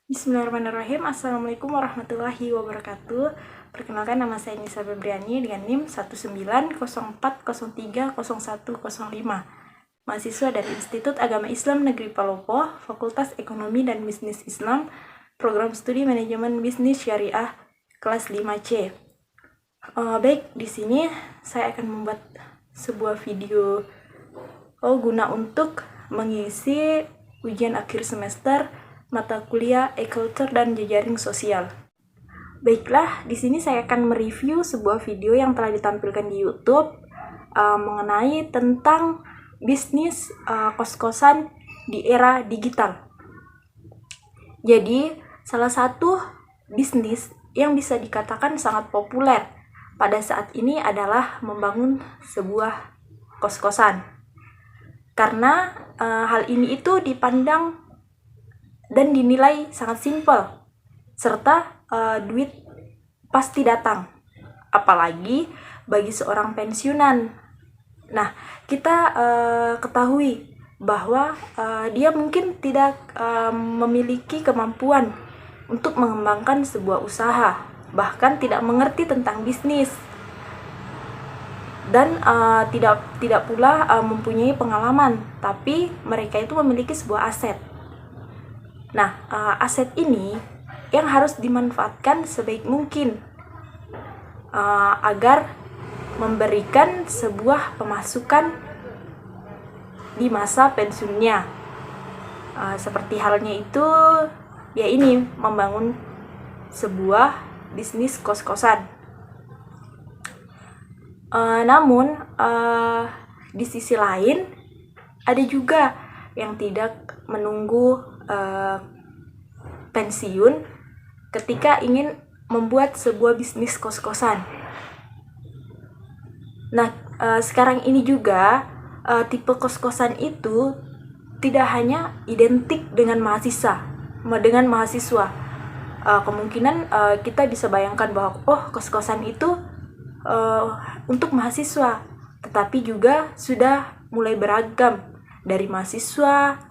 Bismillahirrahmanirrahim. Assalamualaikum warahmatullahi wabarakatuh. Perkenalkan, nama saya Nisa Febriani dengan NIM 19040303105. Mahasiswa dari Institut Agama Islam Negeri Palopo, Fakultas Ekonomi dan Bisnis Islam, Program Studi Manajemen Bisnis Syariah, kelas 5C. Baik, di sini saya akan membuat sebuah video guna untuk mengisi ujian akhir semester mata kuliah e-culture dan jejaring sosial. Baiklah, di sini saya akan mereview sebuah video yang telah ditampilkan di YouTube mengenai tentang bisnis kos-kosan di era digital. Jadi, salah satu bisnis yang bisa dikatakan sangat populer pada saat ini adalah membangun sebuah kos-kosan. Karena hal ini itu dipandang dan dinilai sangat simpel, serta duit pasti datang, apalagi bagi seorang pensiunan. Nah, kita ketahui bahwa dia mungkin tidak memiliki kemampuan untuk mengembangkan sebuah usaha, bahkan tidak mengerti tentang bisnis, dan tidak pula mempunyai pengalaman, tapi mereka itu memiliki sebuah aset. Nah, aset ini yang harus dimanfaatkan sebaik mungkin agar memberikan sebuah pemasukan di masa pensiunnya. Seperti halnya itu, ya ini membangun sebuah bisnis kos-kosan. Namun, di sisi lain, ada juga yang tidak menunggu pensiun ketika ingin membuat sebuah bisnis kos-kosan. Nah, sekarang ini juga tipe kos-kosan itu tidak hanya identik dengan mahasiswa. Kemungkinan kita bisa bayangkan bahwa kos-kosan itu untuk mahasiswa, tetapi juga sudah mulai beragam dari mahasiswa,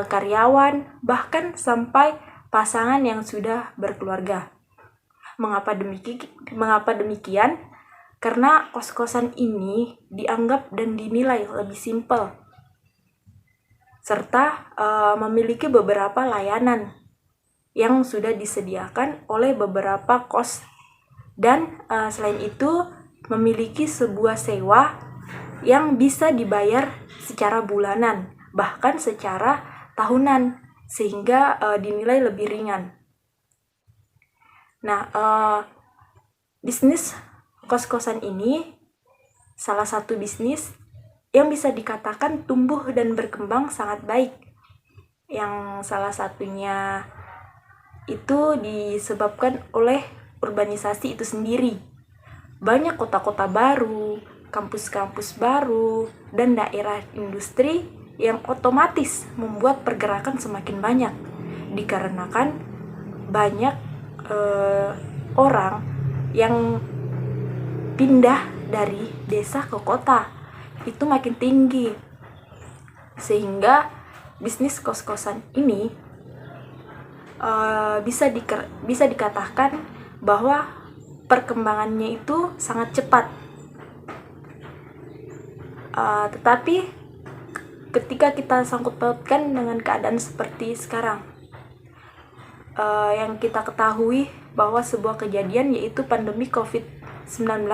karyawan, bahkan sampai pasangan yang sudah berkeluarga. Mengapa demikian? Karena kos-kosan ini dianggap dan dinilai lebih simpel, serta memiliki beberapa layanan yang sudah disediakan oleh beberapa kos, dan selain itu memiliki sebuah sewa yang bisa dibayar secara bulanan, bahkan secara tahunan, sehingga dinilai lebih ringan. Nah, bisnis kos-kosan ini salah satu bisnis yang bisa dikatakan tumbuh dan berkembang sangat baik. Yang salah satunya itu disebabkan oleh urbanisasi itu sendiri. Banyak kota-kota baru, kampus-kampus baru, dan daerah industri yang otomatis membuat pergerakan semakin banyak, dikarenakan banyak orang yang pindah dari desa ke kota itu makin tinggi, sehingga bisnis kos-kosan ini bisa dikatakan bahwa perkembangannya itu sangat cepat. Tetapi ketika kita sangkut pautkan dengan keadaan seperti sekarang, yang kita ketahui bahwa sebuah kejadian yaitu pandemi COVID-19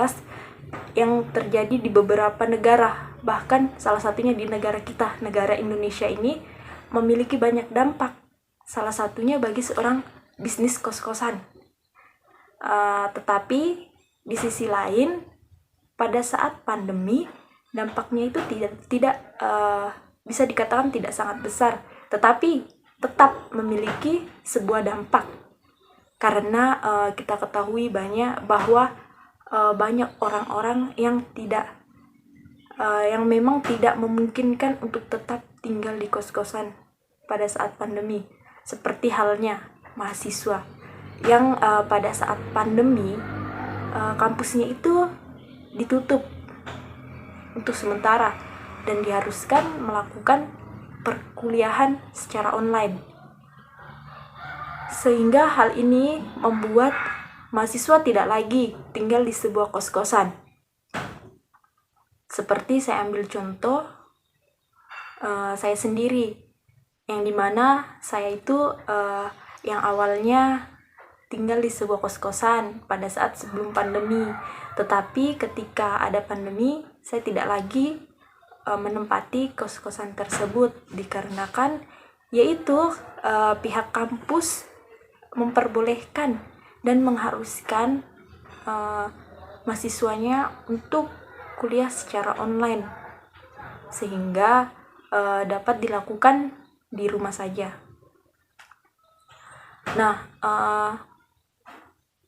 yang terjadi di beberapa negara, bahkan salah satunya di negara kita, negara Indonesia ini memiliki banyak dampak, salah satunya bagi seorang bisnis kos-kosan. Tetapi di sisi lain, pada saat pandemi dampaknya itu tidak bisa dikatakan tidak sangat besar, tetapi tetap memiliki sebuah dampak, karena kita ketahui bahwa banyak orang-orang yang memang tidak memungkinkan untuk tetap tinggal di kos-kosan pada saat pandemi, seperti halnya mahasiswa yang pada saat pandemi kampusnya itu ditutup untuk sementara dan diharuskan melakukan perkuliahan secara online. Sehingga hal ini membuat mahasiswa tidak lagi tinggal di sebuah kos-kosan. Seperti saya ambil contoh saya sendiri, yang dimana saya itu yang awalnya tinggal di sebuah kos-kosan pada saat sebelum pandemi. Tetapi ketika ada pandemi, saya tidak lagi menempati kos-kosan tersebut dikarenakan yaitu pihak kampus memperbolehkan dan mengharuskan mahasiswanya untuk kuliah secara online, sehingga dapat dilakukan di rumah saja. Nah,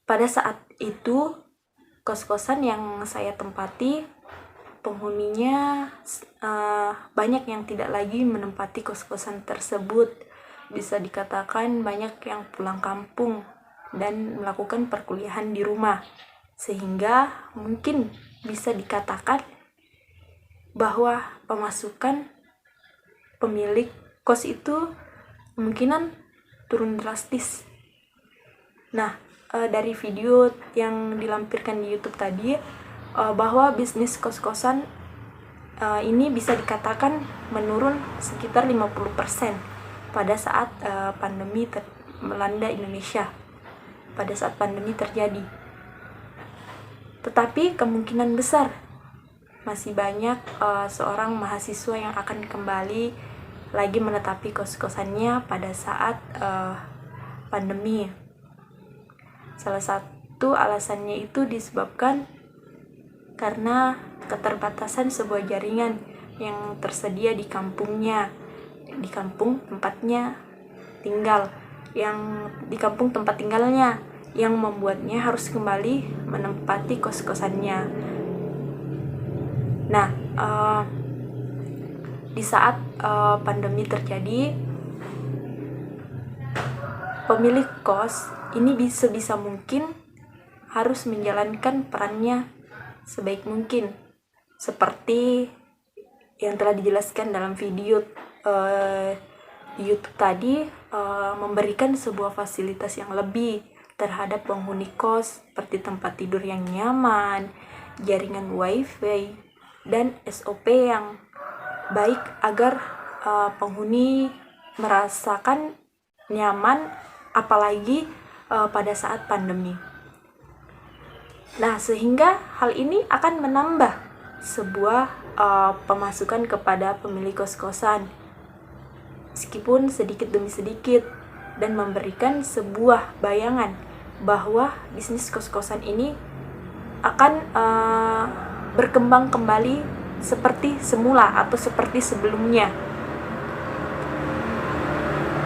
pada saat itu kos-kosan yang saya tempati penghuninya banyak yang tidak lagi menempati kos-kosan tersebut. Bisa dikatakan banyak yang pulang kampung dan melakukan perkuliahan di rumah, sehingga mungkin bisa dikatakan bahwa pemasukan pemilik kos itu kemungkinan turun drastis. Nah, dari video yang dilampirkan di YouTube tadi, bahwa bisnis kos-kosan ini bisa dikatakan menurun sekitar 50% pada saat pandemi melanda Indonesia, pada saat pandemi terjadi. Tetapi kemungkinan besar masih banyak seorang mahasiswa yang akan kembali lagi menetapi kos-kosannya pada saat pandemi. Salah satu alasannya itu disebabkan karena keterbatasan sebuah jaringan yang tersedia di kampungnya, di kampung tempatnya tinggal, yang di kampung tempat tinggalnya, yang membuatnya harus kembali menempati kos-kosannya. Nah, di saat pandemi terjadi, pemilik kos ini sebisa mungkin harus menjalankan perannya sebaik mungkin, seperti yang telah dijelaskan dalam video di YouTube tadi, memberikan sebuah fasilitas yang lebih terhadap penghuni kos, seperti tempat tidur yang nyaman, jaringan wifi, dan SOP yang baik agar penghuni merasakan nyaman, apalagi pada saat pandemi. Nah, sehingga hal ini akan menambah sebuah pemasukan kepada pemilik kos-kosan, meskipun sedikit demi sedikit, dan memberikan sebuah bayangan bahwa bisnis kos-kosan ini akan berkembang kembali seperti semula atau seperti sebelumnya.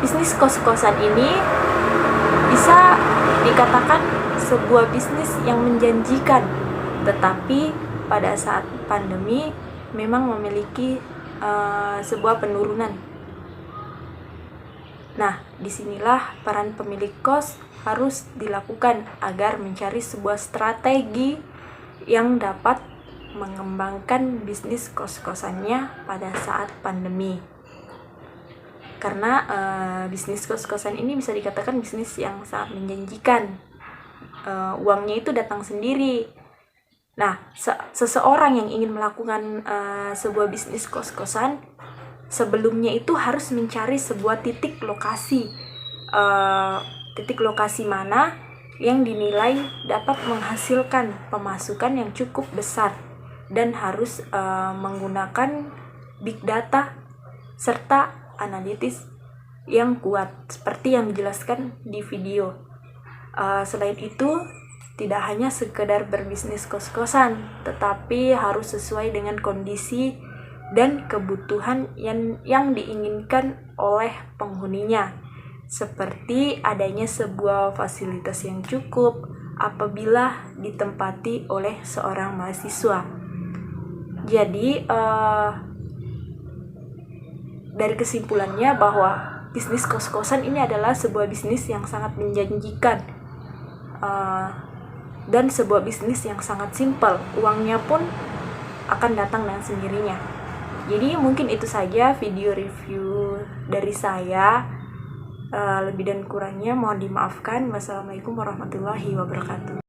Bisnis kos-kosan ini bisa dikatakan sebuah bisnis yang menjanjikan, tetapi pada saat pandemi memang memiliki sebuah penurunan. Nah, disinilah peran pemilik kos harus dilakukan agar mencari sebuah strategi yang dapat mengembangkan bisnis kos-kosannya pada saat pandemi. Karena bisnis kos-kosan ini bisa dikatakan bisnis yang sangat menjanjikan. Uangnya itu datang sendiri. Nah, seseorang yang ingin melakukan sebuah bisnis kos-kosan, sebelumnya itu harus mencari sebuah titik lokasi mana yang dinilai dapat menghasilkan pemasukan yang cukup besar, dan harus menggunakan big data serta analitis yang kuat seperti yang dijelaskan di video. Selain itu, tidak hanya sekedar berbisnis kos-kosan, tetapi harus sesuai dengan kondisi dan kebutuhan yang diinginkan oleh penghuninya, seperti adanya sebuah fasilitas yang cukup apabila ditempati oleh seorang mahasiswa. Jadi dari kesimpulannya bahwa bisnis kos-kosan ini adalah sebuah bisnis yang sangat menjanjikan, dan sebuah bisnis yang sangat simpel, uangnya pun akan datang dengan sendirinya. Jadi mungkin itu saja video review dari saya. Lebih dan kurangnya mohon dimaafkan. Wassalamualaikum warahmatullahi wabarakatuh.